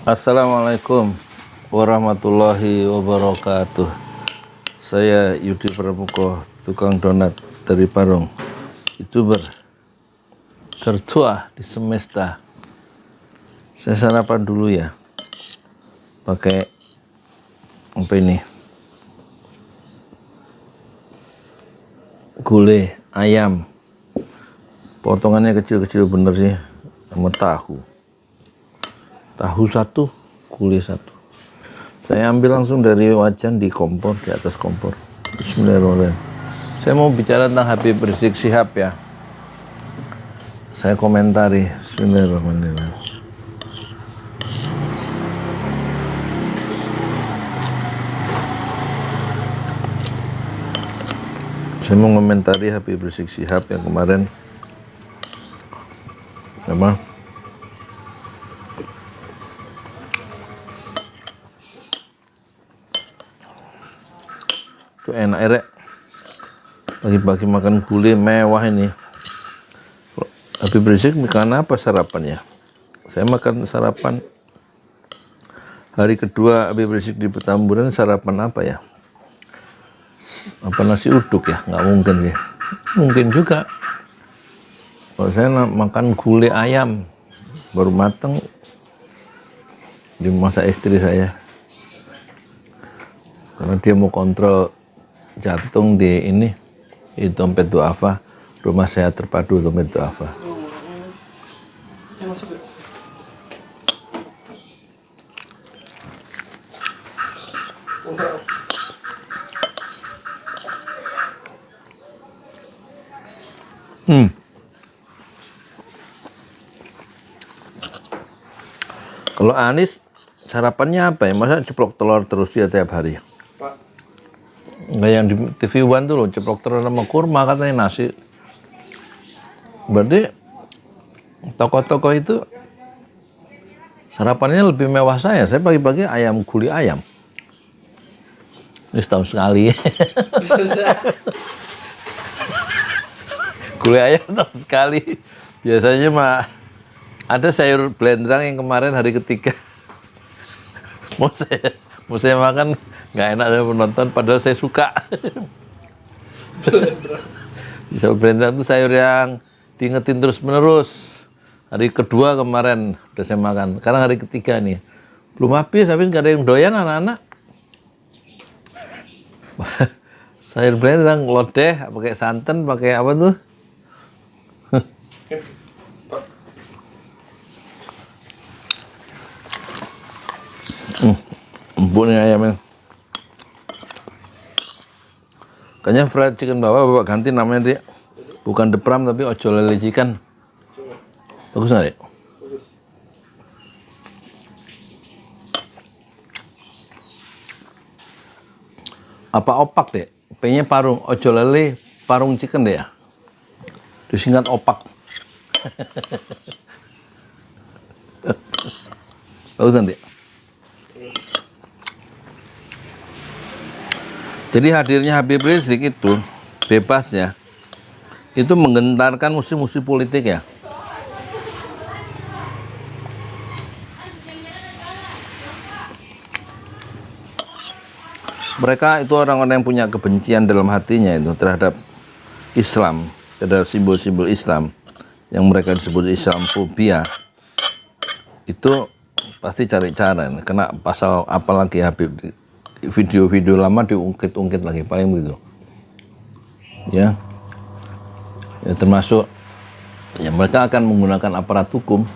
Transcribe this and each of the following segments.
Assalamualaikum warahmatullahi wabarakatuh. Saya Yudi Pramuko, tukang donat dari Parung, YouTuber tertua di semesta. Saya sarapan dulu ya, pakai apa ini, gulai ayam, potongannya kecil-kecil bener sih, sama tahu satu, gulai satu. Saya ambil langsung dari wajan di kompor, di atas kompor. Bismillahirrahmanirrahim. Saya mau bicara tentang Habib Rizik Syihab ya. Saya komentari. Bismillahirrahmanirrahim. Saya mau komentari Habib Rizik Syihab yang kemarin memang itu enak erek, pagi-pagi makan gulai mewah ini. Habib Rizik makan apa sarapannya? Saya makan sarapan hari kedua Habib Rizik di Petamburan, sarapan apa ya? Apa nasi uduk ya? Nggak mungkin sih. Mungkin juga. Kalau saya makan gulai ayam baru mateng, dimasak istri saya. Karena dia mau kontrol jantung di ini, di Dompet Duafa, rumah sehat terpadu Dompet Duafa. Kalau Anies sarapannya apa ya? Masa ceplok telur terus ya tiap hari? Nggak yang di TV One tuh loh, ceplok telur sama kurma katanya nasi. Berarti toko-toko itu sarapannya lebih mewah saya. Saya pagi-pagi ayam gulai ayam. Ini setahun sekali. Gulai ayam setahun sekali. Biasanya mah ada sayur belendrang yang kemarin hari ketiga. Mau saya makan nggak enak sama penonton, padahal saya suka. Sayur belendrang itu sayur yang diingetin terus menerus. Hari kedua kemarin udah saya makan, sekarang hari ketiga nih, belum habis nggak ada yang doyan anak-anak. Sayur belendrang lodeh, pakai santan, pakai apa tuh? Empuk nih ayamnya. Kayaknya fried chicken bapak ganti namanya dia. Bukan The Pram tapi ojo lele chicken. Bagus nggak dek? Apa opak dek? P-nya parung, ojo lele parung chicken dek ya? Disingkat opak. Bagus nggak dek? Jadi hadirnya Habib Rizik itu, bebasnya, itu menggentarkan musuh-musuh politik ya. Mereka itu orang-orang yang punya kebencian dalam hatinya itu terhadap Islam, terhadap simbol-simbol Islam, yang mereka disebut Islamfobia. Itu pasti cari cara, kena pasal apalagi Habib. Video-video lama diungkit-ungkit lagi, paling begitu ya. Ya termasuk ya mereka akan menggunakan aparat hukum.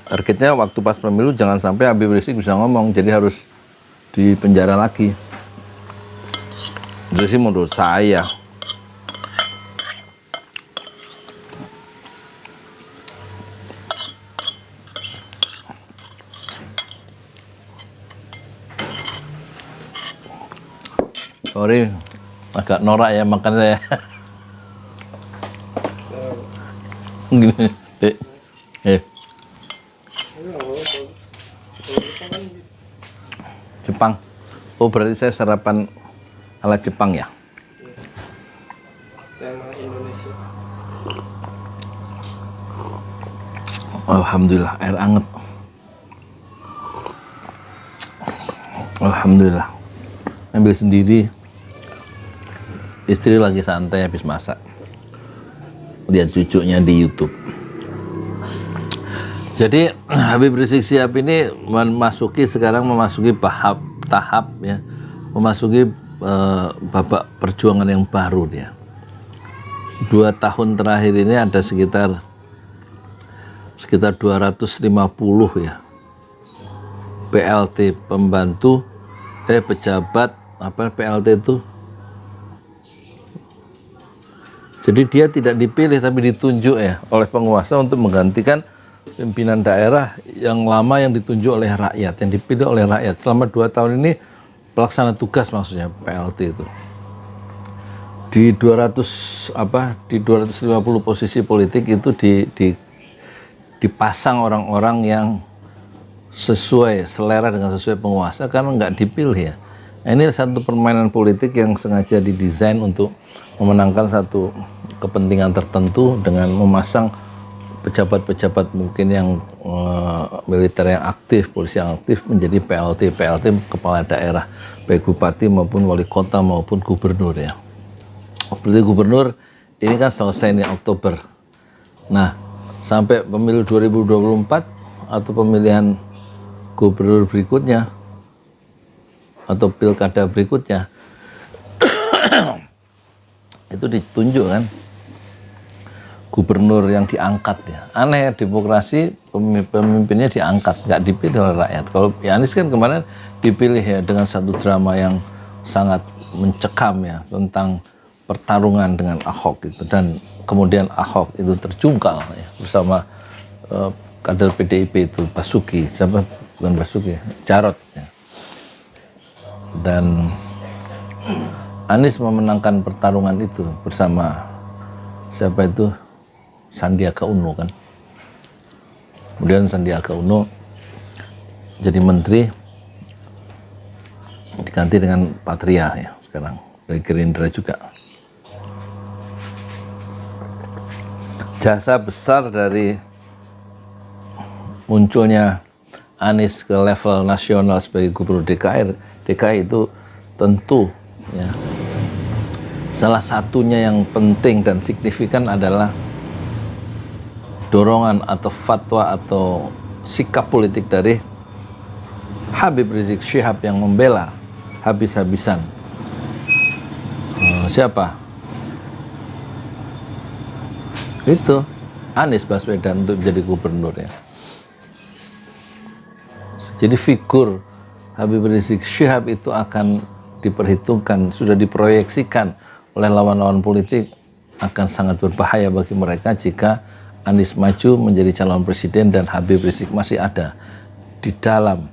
Targetnya waktu pas pemilu jangan sampai Habib Rizik bisa ngomong, jadi harus di penjara lagi. Itu sih menurut saya. Sorry, agak norak ya makan saya. Gini, Jepang. Oh berarti saya sarapan ala Jepang ya. tema Indonesia. Alhamdulillah, air anget. Alhamdulillah. Ambil sendiri. Istri lagi santai habis masak. Lihat cucunya di YouTube. Jadi Habib Rizik Syihab ini sekarang memasuki tahap ya, memasuki babak perjuangan yang baru dia. 2 tahun terakhir ini ada sekitar 250 ya PLT pembantu pejabat PLT itu. Jadi dia tidak dipilih tapi ditunjuk ya oleh penguasa untuk menggantikan pimpinan daerah yang lama yang ditunjuk oleh rakyat, yang dipilih oleh rakyat. Selama 2 tahun ini pelaksana tugas maksudnya PLT itu. Di 250 posisi politik itu dipasang orang-orang yang sesuai selera dengan sesuai penguasa karena nggak dipilih ya. Nah, ini satu permainan politik yang sengaja didesain untuk memenangkan satu kepentingan tertentu dengan memasang pejabat-pejabat mungkin yang militer yang aktif, polisi yang aktif menjadi PLT kepala daerah, baik bupati maupun wali kota maupun gubernur ya. Seperti gubernur ini kan selesai nih Oktober. Nah, sampai pemilu 2024 atau pemilihan gubernur berikutnya atau pilkada berikutnya itu ditunjuk kan gubernur yang diangkat ya. Aneh ya, demokrasi pemimpinnya diangkat, nggak dipilih oleh rakyat. Kalau Anies kan kemarin dipilih ya dengan satu drama yang sangat mencekam ya tentang pertarungan dengan Ahok itu, dan kemudian Ahok itu terjungkal ya, bersama kader PDIP itu Basuki, Jarot ya. Dan Anies memenangkan pertarungan itu bersama siapa itu Sandiaga Uno kan. Kemudian Sandiaga Uno jadi menteri diganti dengan Patria ya sekarang dari Gerindra juga. Jasa besar dari munculnya Anies ke level nasional sebagai gubernur DKI itu tentu ya, salah satunya yang penting dan signifikan adalah dorongan atau fatwa atau sikap politik dari Habib Rizik Syihab yang membela habis-habisan siapa? Itu Anies Baswedan untuk menjadi gubernur ya. Jadi figur Habib Rizik Syihab itu akan diperhitungkan, sudah diproyeksikan oleh lawan-lawan politik akan sangat berbahaya bagi mereka jika Anies maju menjadi calon presiden dan Habib Rizik masih ada di dalam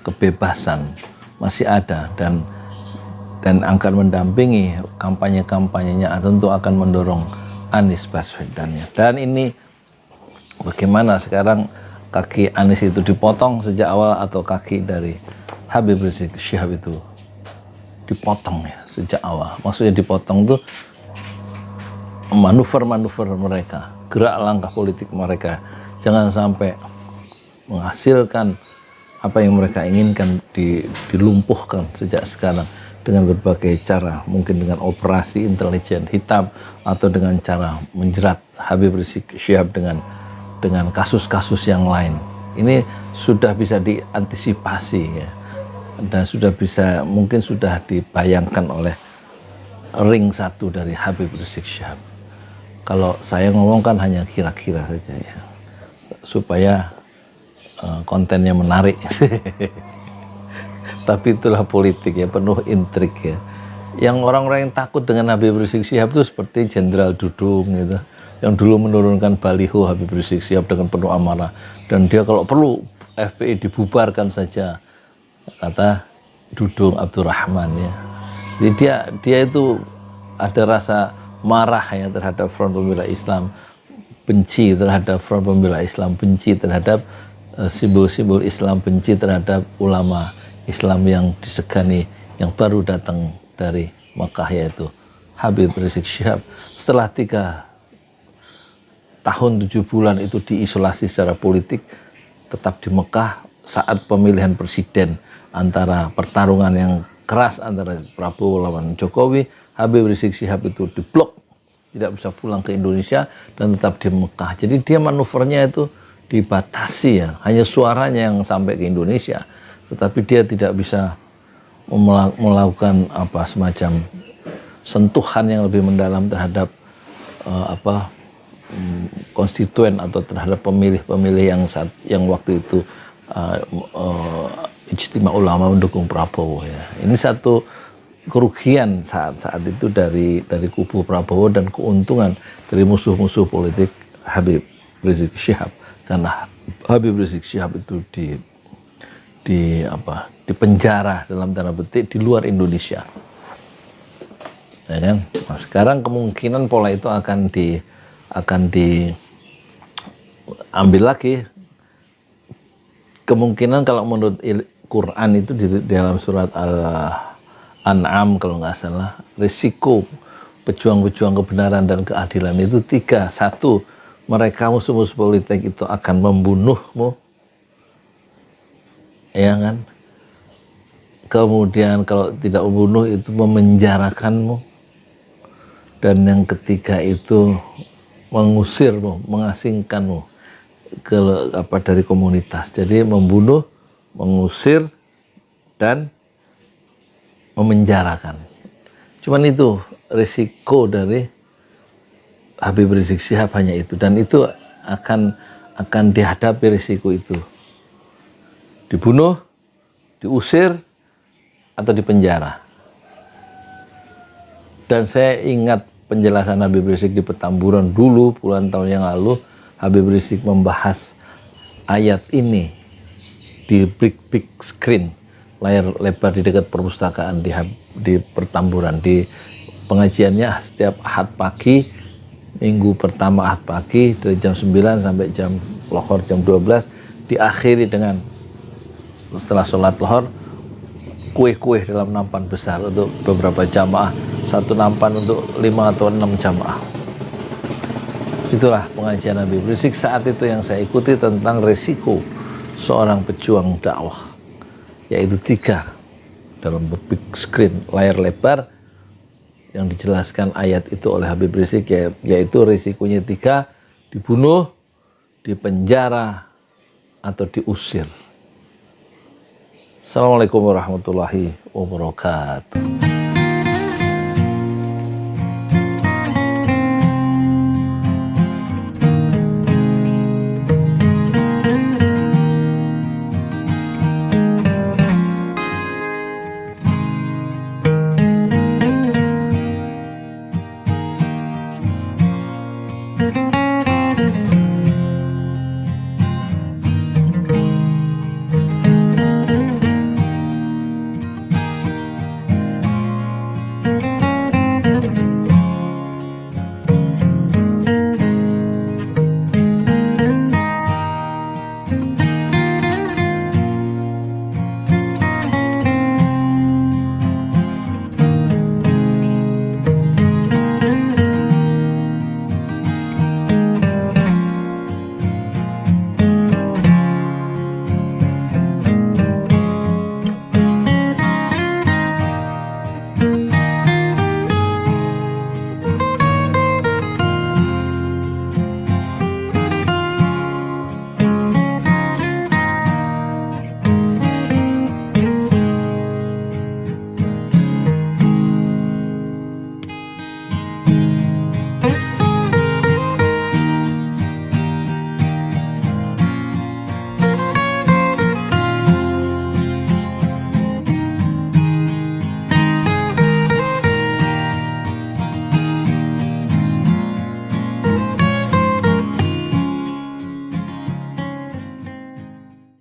kebebasan, masih ada dan akan mendampingi kampanye-kampanyenya, tentu akan mendorong Anies Baswedan ya. Dan ini bagaimana sekarang kaki Anies itu dipotong sejak awal atau kaki dari Habib Rizik Syihab itu dipotong ya sejak awal. Maksudnya dipotong tuh manuver-manuver mereka, gerak langkah politik mereka jangan sampai menghasilkan apa yang mereka inginkan dilumpuhkan sejak sekarang dengan berbagai cara, mungkin dengan operasi intelijen hitam atau dengan cara menjerat Habib Rizik Syihab dengan kasus-kasus yang lain. Ini sudah bisa diantisipasi ya, dan mungkin sudah dibayangkan oleh ring satu dari Habib Rizik Syihab. Kalau saya ngomong kan hanya kira-kira saja ya, supaya kontennya menarik. Tapi itulah politik ya, penuh intrik ya. Yang orang-orang yang takut dengan Habib Rizik Syihab itu seperti Jenderal Dudung gitu, yang dulu menurunkan baliho Habib Rizik Syihab dengan penuh amarah, dan dia kalau perlu FPI dibubarkan saja, kata Dudung Abdurrahman ya. Jadi dia itu ada rasa marah ya terhadap Front Pembela Islam, benci terhadap Front Pembela Islam, benci terhadap simbol-simbol Islam, benci terhadap ulama Islam yang disegani yang baru datang dari Makkah, yaitu Habib Rizik Syihab setelah 3 tahun 7 bulan itu diisolasi secara politik, tetap di Mekah saat pemilihan presiden antara pertarungan yang keras antara Prabowo lawan Jokowi. Habib Rizik Syihab itu diblok, tidak bisa pulang ke Indonesia dan tetap di Mekah. Jadi dia manuvernya itu dibatasi ya, hanya suaranya yang sampai ke Indonesia, tetapi dia tidak bisa melakukan semacam sentuhan yang lebih mendalam terhadap konstituen atau terhadap pemilih-pemilih yang waktu itu ijtima ulama mendukung Prabowo ya. Ini satu kerugian saat itu dari kubu Prabowo dan keuntungan dari musuh-musuh politik Habib Rizik Syihab, karena Habib Rizik Syihab itu di penjara dalam tanda petik di luar Indonesia. Ya kan? Nah, sekarang kemungkinan pola itu akan diambil lagi. Kemungkinan kalau menurut Quran itu di dalam surat Al-An'am kalau nggak salah, risiko pejuang-pejuang kebenaran dan keadilan itu 3. 1, mereka musuh-musuh politik itu akan membunuhmu, ya kan? Kemudian kalau tidak membunuh itu memenjarakanmu, dan yang ketiga itu mengusirmu, mengasingkanmu dari komunitas. Jadi membunuh, mengusir, dan memenjarakan. Cuman itu risiko dari Habib Rizik Syihab, hanya itu, dan itu akan dihadapi risiko itu, dibunuh, diusir, atau dipenjara. Dan saya ingat penjelasan Habib Rizik di Petamburan dulu puluhan tahun yang lalu. Habib Rizik membahas ayat ini di big screen, layar lebar di dekat perpustakaan di Petamburan. Di pengajiannya setiap Ahad pagi, minggu pertama Ahad pagi dari jam 9 sampai jam lohor jam 12, diakhiri dengan setelah sholat lohor kue-kue dalam nampan besar untuk beberapa jamaah, satu nampan untuk 5 atau 6 jamaah. Itulah pengajian Habib Rizik saat itu yang saya ikuti tentang resiko seorang pejuang dakwah, yaitu 3 dalam big screen, layar lebar, yang dijelaskan ayat itu oleh Habib Rizik, yaitu resikonya 3, dibunuh, dipenjara, atau diusir. Assalamualaikum warahmatullahi wabarakatuh.